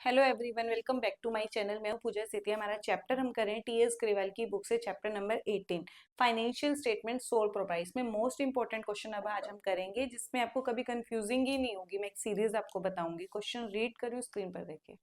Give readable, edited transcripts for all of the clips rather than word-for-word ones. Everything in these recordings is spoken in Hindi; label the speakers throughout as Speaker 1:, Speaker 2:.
Speaker 1: Hello everyone, welcome back to my channel. मैं हूं पूजा सेतिया। हमारा चैप्टर हम करें टीएस ग्रेवाल की बुक से chapter number 18 financial statement sole proprietors में मोस्ट इंपॉर्टेंट क्वेश्चन अब आज हम करेंगे, जिसमें आपको कभी कंफ्यूजिंग ही नहीं होगी। मैं एक सीरीज आपको बताऊंगी। क्वेश्चन रीड करिए स्क्रीन पर देखिए।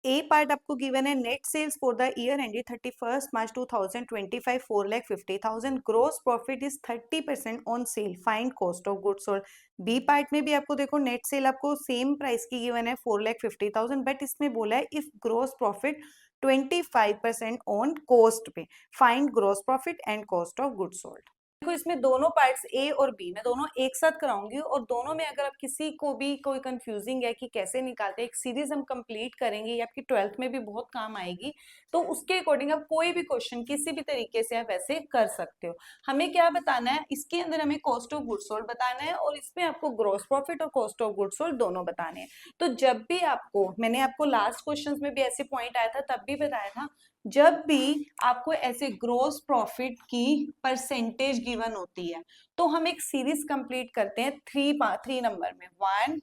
Speaker 1: ए पार्ट आपको गिवन है, net sales for the year ended 31 March 2025 4,50,000। Gross profit is 30% on sale. Find cost of goods sold. B part में भी आपको देखो नेट सेल आपको सेम प्राइस की गिवन है 4,50,000, बट इसमें बोला है if gross profit 25% on cost पे। Find gross profit and cost of goods sold. देखो इसमें दोनों पार्ट्स ए और बी मैं दोनों एक साथ कराऊंगी, और दोनों में अगर आप किसी को भी कोई कंफ्यूजिंग है कि कैसे निकालते हैं, एक सीरीज हम कंप्लीट करेंगे, ये आपकी 12th में भी बहुत काम आएगी। तो उसके अकॉर्डिंग आप कोई भी क्वेश्चन किसी भी तरीके से आप वैसे कर सकते हो। हमें क्या बताना है, इसके अंदर हमें कॉस्ट ऑफ गुड्स सोल्ड बताना है, और इसमें आपको ग्रॉस प्रॉफिट और कॉस्ट ऑफ गुड्स सोल्ड दोनों बताने हैं। तो जब भी आपको, मैंने आपको लास्ट क्वेश्चन में भी ऐसे पॉइंट आया था, तब भी बताया था, जब भी आपको ऐसे ग्रोस प्रॉफिट की परसेंटेज गिवन होती है, तो हम एक सीरीज कंप्लीट करते हैं थ्री नंबर में, 1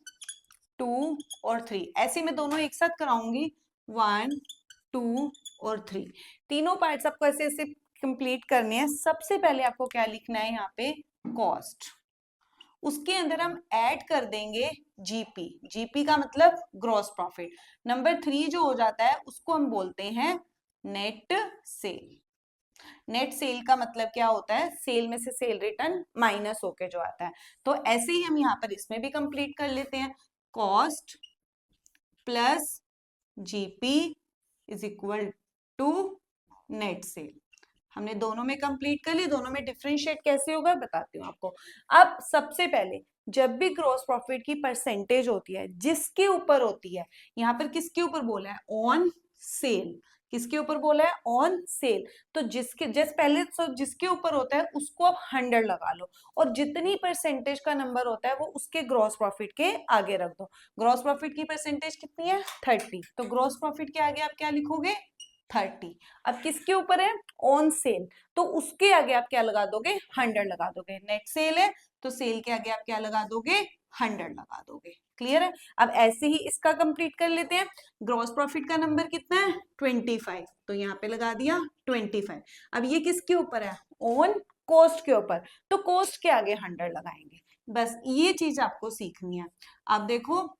Speaker 1: 2 और 3। ऐसे मैं दोनों एक साथ कराऊंगी, 1 2 और 3। तीनों पार्ट्स आपको ऐसे ऐसे कंप्लीट करने हैं। सबसे पहले आपको क्या लिखना है यहाँ पे, कॉस्ट। उसके अंदर हम ऐड कर देंगे जीपी। जीपी का मतलब ग्रॉस प्रॉफिट। नंबर 3 जो हो जाता है उसको हम बोलते हैं नेट सेल। नेट सेल का मतलब क्या होता है, सेल में से सेल रिटर्न माइनस होके जो आता है। तो ऐसे ही हम यहाँ पर इसमें भी कंप्लीट कर लेते हैं, cost plus GP is equal to net sale. हमने दोनों में कंप्लीट कर ली। दोनों में डिफरेंशिएट कैसे होगा बताती हूँ आपको। अब सबसे पहले जब भी ग्रॉस प्रॉफिट की परसेंटेज होती है, जिसके ऊपर होती है, यहाँ पर किसके ऊपर बोला है, ऑन सेल। किसके ऊपर बोला है, ऑन सेल। तो जिसके पहले जिसके ऊपर होता है उसको आप 100 लगा लो, और जितनी परसेंटेज का नंबर होता है वो उसके ग्रॉस प्रॉफिट के आगे रख दो। ग्रॉस प्रॉफिट की परसेंटेज कितनी है, 30। तो ग्रॉस प्रॉफिट के आगे आप क्या लिखोगे, 30। अब किसके ऊपर है, ऑन सेल, तो उसके आगे आप क्या लगा दोगे, 100 लगा दोगे। नेट सेल है तो सेल के आगे आप क्या लगा दोगे, 100 लगा दोगे। क्लियर है। अब ऐसे ही इसका कंप्लीट कर लेते हैं। ग्रॉस प्रॉफिट का नंबर कितना है, 25, तो यहाँ पे लगा दिया 25। अब ये किसके ऊपर है, ऑन कॉस्ट के ऊपर, तो कॉस्ट के आगे 100 लगाएंगे। बस ये चीज आपको सीखनी है। अब देखो,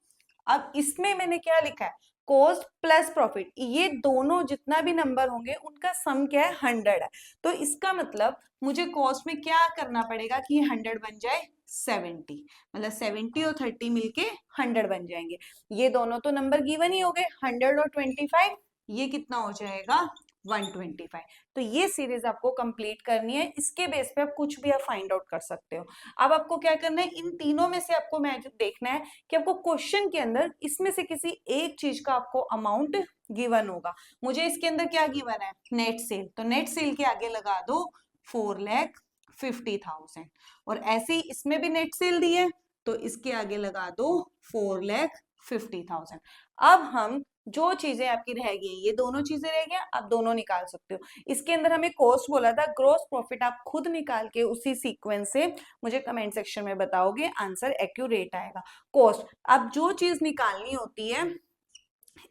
Speaker 1: अब इसमें मैंने क्या लिखा है, कॉस्ट प्लस प्रॉफिट। ये दोनों जितना भी नंबर होंगे उनका सम क्या है, 100 है। तो इसका मतलब मुझे कॉस्ट में क्या करना पड़ेगा कि 100 बन जाए 70। मतलब 70 और 30 मिलके 100 बन जाएंगे। ये दोनों तो नंबर गिवन ही हो गए, 100 और 25। ये कितना हो जाएगा, 125। तो ये सीरीज आपको कंप्लीट करनी है। इसके बेस पे आप कुछ भी आप फाइंड आउट कर सकते हो। अब आपको क्या करना है, इन तीनों में से आपको मैच देखना है कि आपको क्वेश्चन के अंदर इसमें से किसी एक चीज का आपको अमाउंट गिवन होगा। मुझे इसके अंदर क्या गिवन है, नेट सेल, तो नेट सेल के आगे लगा दो 4,50,000। और ऐसे ही इसमें भी नेट सेल दी है, तो इसके आगे लगा दो 4,50,000। अब हम जो चीजें आपकी रह गई, ये दोनों चीजें रह गई, आप दोनों निकाल सकते हो। इसके अंदर हमें कॉस्ट बोला था, ग्रॉस प्रॉफिट आप खुद निकाल के उसी सीक्वेंस से मुझे कमेंट सेक्शन में बताओगे, आंसर एक्यूरेट आएगा। कॉस्ट, अब जो चीज निकालनी होती है,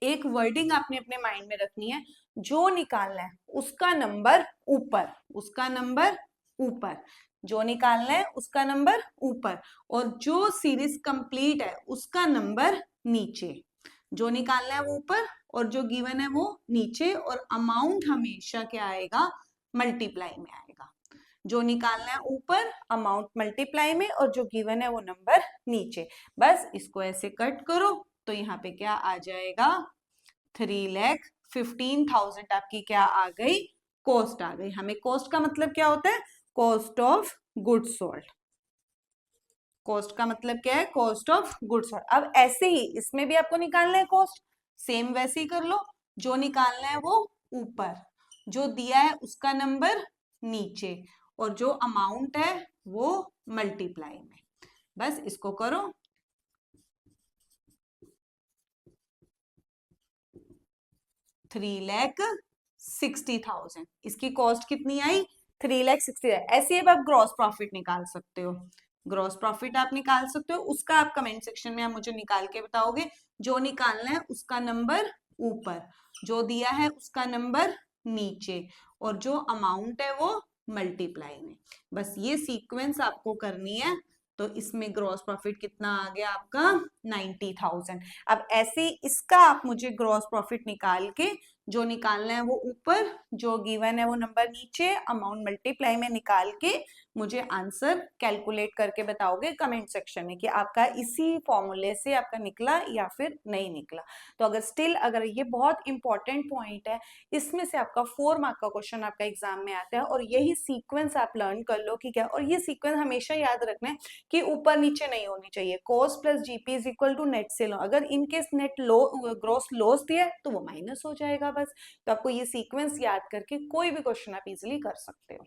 Speaker 1: एक वर्डिंग आपने अपने माइंड में रखनी है, जो निकालना है उसका नंबर ऊपर, उसका नंबर ऊपर, जो निकालना है उसका नंबर ऊपर, और जो सीरीज कंप्लीट है उसका नंबर नीचे। जो निकालना है वो ऊपर और जो गिवन है वो नीचे, और अमाउंट हमेशा क्या आएगा, मल्टीप्लाई में आएगा। जो निकालना है ऊपर, अमाउंट मल्टीप्लाई में, और जो गिवन है वो नंबर नीचे। बस इसको ऐसे कट करो, तो यहाँ पे क्या आ जाएगा, 3,15,000 आपकी क्या आ गई, कॉस्ट आ गई। हमें कॉस्ट का मतलब क्या होता है, cost of goods sold. Cost का मतलब क्या है, कॉस्ट ऑफ गुड्स सोल्ड। अब ऐसे ही इसमें भी आपको निकालना है कॉस्ट, सेम वैसे ही कर लो। जो निकालना है वो ऊपर, जो दिया है उसका नंबर नीचे, और जो अमाउंट है वो मल्टीप्लाई में। बस इसको करो। 3,60,000, इसकी कॉस्ट कितनी आई, 3,60,000। ऐसे अब आप ग्रॉस प्रॉफिट निकाल सकते हो। ग्रॉस प्रॉफिट आप निकाल सकते हो, उसका आप कमेंट सेक्शन में आप मुझे निकाल के बताओगे। जो निकालना है उसका नंबर ऊपर, जो दिया है उसका नंबर नीचे, और जो अमाउंट है वो मल्टीप्लाई में। बस ये सीक्वेंस आपको करनी है। तो इसमें ग्रॉस प्रॉफिट कितना आ गया आपका 90,000। अब ऐसे इसका आप मुझे ग्रॉस प्रॉफिट निकाल के, जो निकालना है वो ऊपर, जो गिवन है वो नंबर नीचे, अमाउंट मल्टीप्लाई में निकाल के मुझे आंसर कैलकुलेट करके बताओगे कमेंट सेक्शन में कि आपका इसी फॉर्मूले से आपका निकला या फिर नहीं निकला। तो अगर स्टिल अगर ये बहुत इंपॉर्टेंट पॉइंट है, इसमें से आपका 4 मार्क का क्वेश्चन आपका एग्जाम में आता है, और यही सीक्वेंस आप लर्न कर लो कि क्या, और ये सीक्वेंस हमेशा याद रखना है कि ऊपर नीचे नहीं होनी चाहिए। Cost plus GP is equal to net sale. अगर इनकेस नेट लो ग्रॉस लॉस दिया है तो वो माइनस हो जाएगा बस। तो आपको ये सीक्वेंस याद करके कोई भी क्वेश्चन आप इजिली कर सकते हो।